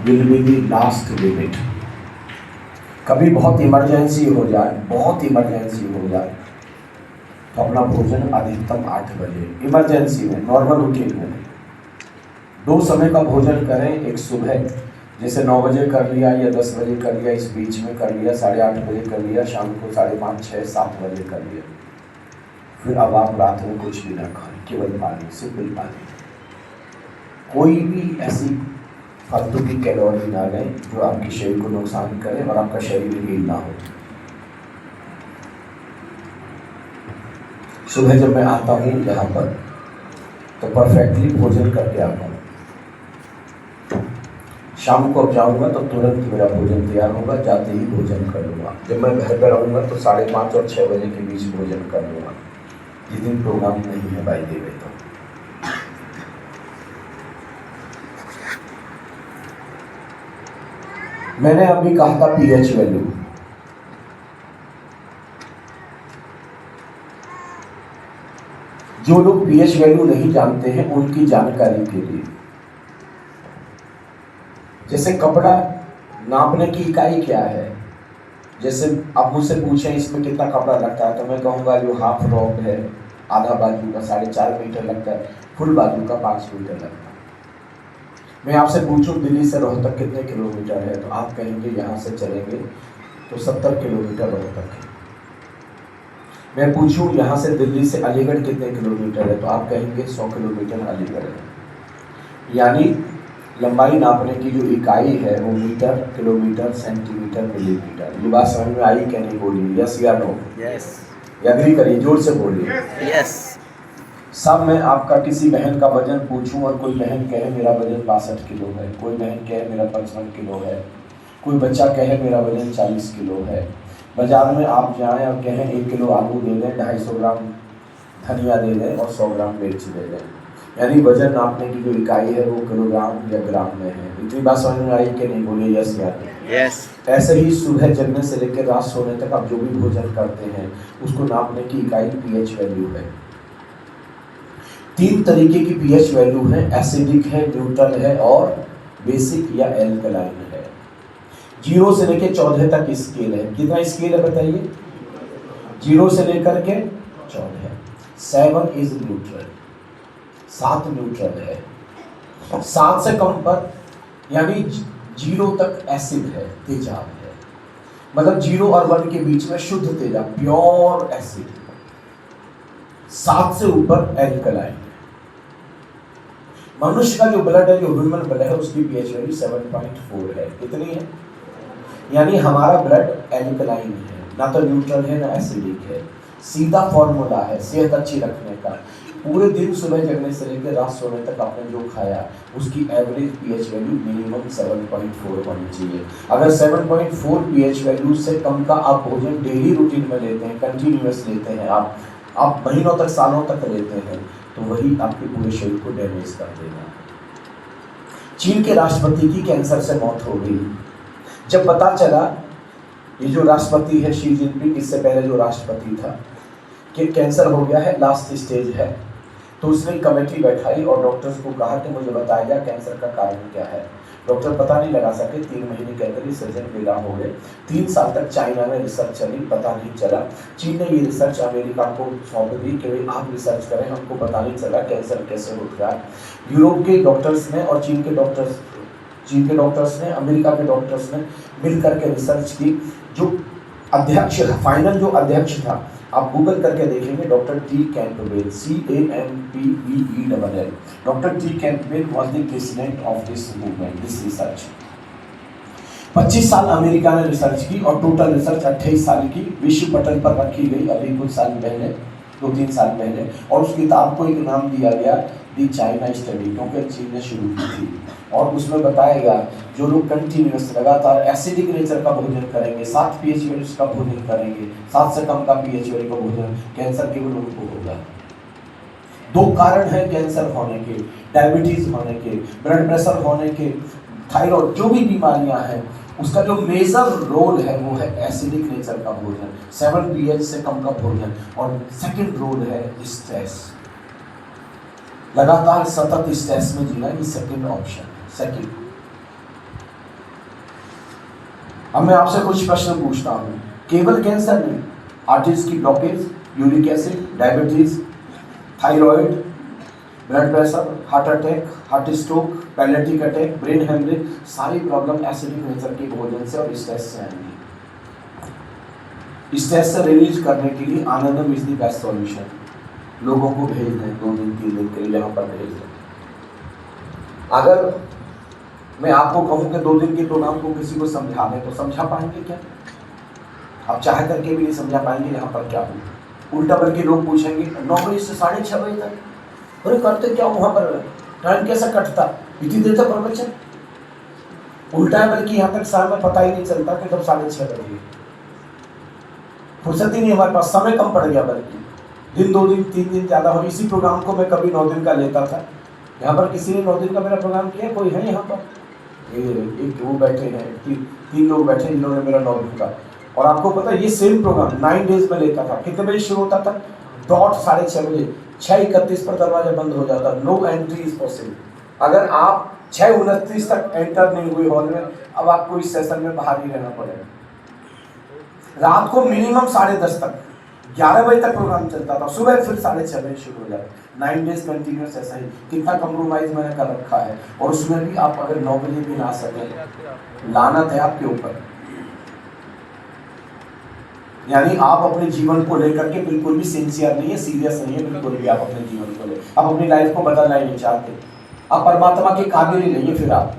Will be the last limit. कभी बहुत emergency हो जाए, बहुत इमरजेंसी हो जाए तो अपना भोजन अधिकतम 8 बजे, इमरजेंसी में, नॉर्मल रूटीन में 2 समय का भोजन करें। एक सुबह जैसे 9 बजे कर लिया या 10 बजे कर लिया, इस बीच में कर लिया, 8:30 बजे कर लिया, शाम को 5:30, 6, 7 बजे कर लिया। फिर अब आप रात में कुछ भी ना खाएं, केवल पानी, सिंपल पानी। कोई भी ऐसी फालतू की कैलोरी ना लें जो आपके शरीर को नुकसान करे और आपका शरीर हील ना हो। सुबह जब मैं आता हूँ यहाँ पर तो परफेक्टली भोजन करके आता हूँ। शाम को अब जाऊँगा तो तुरंत मेरा भोजन तैयार होगा, जाते ही भोजन कर लूँगा। जब मैं घर पर रहूँगा तो 5:30 और 6 बजे के बीच भोजन कर लूँगा, जिस दिन प्रोग्राम नहीं है भाई देवे। तो मैंने अभी कहा था पीएच वैल्यू। जो लोग पीएच वैल्यू नहीं जानते हैं उनकी जानकारी के लिए, जैसे कपड़ा नापने की इकाई क्या है। जैसे आप मुझसे पूछें इसमें कितना कपड़ा लगता है तो मैं कहूँगा जो हाफ रॉक है, आधा बाजू का 4.5 मीटर लगता है, फुल बाजू का 5 मीटर लगता है। मैं आपसे पूछूं दिल्ली से रोहतक कितने किलोमीटर है तो आप कहेंगे यहाँ से चलेंगे तो 70 किलोमीटर रोहतक है। मैं पूछूं यहाँ से दिल्ली से अलीगढ़ कितने किलोमीटर है तो आप कहेंगे 100 किलोमीटर अलीगढ़ है। यानी लंबाई नापने की जो इकाई है वो मीटर, किलोमीटर, सेंटीमीटर, मिलीमीटर। ये बात समझ में आई क्या नहीं बोलिए, यस या नो? यस। एग्री करिए, जोर से बोलिए। यस। सब मैं आपका किसी बहन का वजन पूछूं और कोई बहन कहे मेरा वजन 62 किलो है, कोई बहन कहे मेरा 55 किलो है, कोई बच्चा कहे मेरा वजन 40 किलो है। बाजार में आप जाएं और कहें 1 किलो आलू दे दें, 250 ग्राम धनिया दे दें और 100 ग्राम मिर्च दे दें, यानी वजन नापने की जो इकाई है वो किलोग्राम या ग्राम में है। इतनी बात समझ में आई कि नहीं बोलिए यस या नहीं? यस। ऐसे ही सुबह जगने से लेकर रात सोने तक आप जो भी भोजन करते हैं उसको नापने की इकाई पीएच वैल्यू है। 3 तरीके की पीएच वैल्यू है, एसिडिक है, न्यूट्रल है और बेसिक या एल्कलाइन है। 0 से लेकर 14 तक स्केल है। कितना स्केल है बताइए? 0 से लेकर के 14। 7 इज न्यूट्रल, 7 न्यूट्रल है। 7 से कम पर यानी 0 तक एसिड है, तेजाब है। मतलब 0 और 1 के बीच में शुद्ध तेजाब, प्योर एसिड। 7 से ऊपर एल्कलाइन। मनुष्य का जो ब्लड है, जो ह्यूमन ब्लड है, उसकी पीएच वैल्यू 7.4 है। कितनी है? यानी हमारा ब्लड एल्कलाइन है, ना तो न्यूट्रल है ना एसिडिक है। सीधा फॉर्मूला है सेहत अच्छी रखने का। पूरे दिन सुबह जगने से लेकर रात सोने तक आपने जो खाया उसकी एवरेज पीएच वैल्यू मिनिमम 7.4 होनी चाहिए। अगर 7.4 पीएच वैल्यू से कम का आप भोजन डेली रूटीन में लेते हैं, कंटिन्यूअस लेते हैं, आप महीनों तक, सालों तक लेते हैं, तो वही आपके पूरे शरीर को डैमेज कर देगा। चीन के राष्ट्रपति की कैंसर से मौत हो गई। जब पता चला ये जो राष्ट्रपति है शी जिनपिंग, इससे पहले जो राष्ट्रपति था, कि कैंसर हो गया है, लास्ट स्टेज है, तो उसने कमेटी बैठाई और डॉक्टर्स को कहा कि मुझे बताइए कैंसर का कारण क्या है। डॉक्टर पता नहीं लगा सके, 3 महीने के अंदर ही सर्जन बेला हो गए। 3 साल तक चाइना में रिसर्च चली, पता नहीं चला। चीन ने ये रिसर्च अमेरिका को सौंप दी कि भाई आप रिसर्च करें, हमको पता नहीं चला कैंसर कैसे होता है। यूरोप के डॉक्टर्स ने और चीन के डॉक्टर्स ने, अमेरिका के डॉक्टर्स ने मिल करके रिसर्च की। जो अध्यक्ष, फाइनल जो अध्यक्ष था, आप गूगल करके देखेंगे, doctor T Campbell, CAMPBELL। Doctor T Campbell was the president of this movement, this research. 25 साल अमेरिका ने रिसर्च की और टोटल रिसर्च 28 साल की विश्व पटल पर रखी गई अभी कुछ साल पहले, 2-3 साल पहले। और उस किताब को एक नाम दिया गया दी चाइना स्टडी, क्योंकि चीन ने शुरू की थी। और उसमें बताया गया जो लोग कंटिन्यूअस लगातार एसिडिक नेचर का भोजन करेंगे, 7 पीएच वैल्यू का भोजन करेंगे, 7 से कम का पीएच वैल्यू का भोजन, कैंसर केवल उनको होगा। 2 कारण हैं कैंसर होने के, डायबिटीज होने के, ब्लड प्रेशर होने के, थायराइड, जो भी बीमारियां हैं उसका जो मेजर रोल है वो है एसिडिक नेचर का भोजन, 7 पीएच से कम का भोजन। और सेकंड रोल है स्ट्रेस, लगातार सतत स्ट्रेस में जीना, ये सेकंड ऑप्शन। सेकंड अब मैं आपसे कुछ प्रश्न पूछता हूँ, केवल कैंसर नहीं, आर्टरीज की blockage, uric acid, diabetes, thyroid, blood pressure, heart attack, heart stroke, paralytic attack, brain haemorrhage, सारी प्रॉब्लम एसिडिक नेचर के भोजन से और स्ट्रेस से आएंगी। स्ट्रेस से रिलीज करने के लिए आनंदम इज द बेस्ट सॉल्यूशन। लोगों को भेज दें 2 दिन 3 दिन के लिए, यहाँ पर भेज दें। अगर मैं आपको कहूँ कि 2 दिन के प्रोग्राम को किसी को समझा दें तो समझा पाएंगे क्या? आप चाह करके भी नहीं समझा पाएंगे यहाँ पर क्या हो। उल्टा बल्कि लोग पूछेंगे 9 बजे से 6:30 बजे तक, अरे करते क्या वहाँ पर, टाइम कैसा कटता, इतनी देर तक प्रवचन। उल्टा है बल्कि यहाँ तक साल में पता ही नहीं चलता कि कब 6:30 बजे, फुर्सत ही नहीं हमारे पास, समय कम पड़ गया। बल्कि दिन 2 दिन 3 दिन ज़्यादा हो। इसी प्रोग्राम को मैं कभी 9 दिन का लेता था। यहाँ पर किसी ने 9 दिन का मेरा प्रोग्राम किया? कोई है यहाँ पर? एक वो बैठे हैं, 3 लोग बैठे जिन्होंने मेरा 9 दिन का। और आपको पता है ये सेम प्रोग्राम 9 डेज में लेता था। कितने बजे शुरू होता था? डॉट 6:30 बजे। 6:31 पर दरवाजा बंद हो जाता, नो एंट्री इज पॉसिबल। अगर आप 6:29 तक एंटर नहीं हुए हॉल में, अब आपको इस सेशन में बाहर ही रहना पड़ेगा। रात को मिनिमम 10:30 तक, 11 बजे तक प्रोग्राम चलता था, सुबह फिर 6:30 बजे शुरू हो जाता। 9 डेज कंटिन्यूस ऐसा ही। कितना कंप्रोमाइज मैंने कर रखा है। और उसमें भी आप अगर 9 बजे भी ना सकें, लानत है आपके ऊपर। यानी आप अपने जीवन को लेकर के बिल्कुल भी सिंसियर नहीं है, सीरियस नहीं है बिल्कुल भी। आप अपने जीवन को ले, आप अपनी लाइफ को बदलना ही नहीं चाहते, आप परमात्मा के काबिल ही नहीं है फिर आप।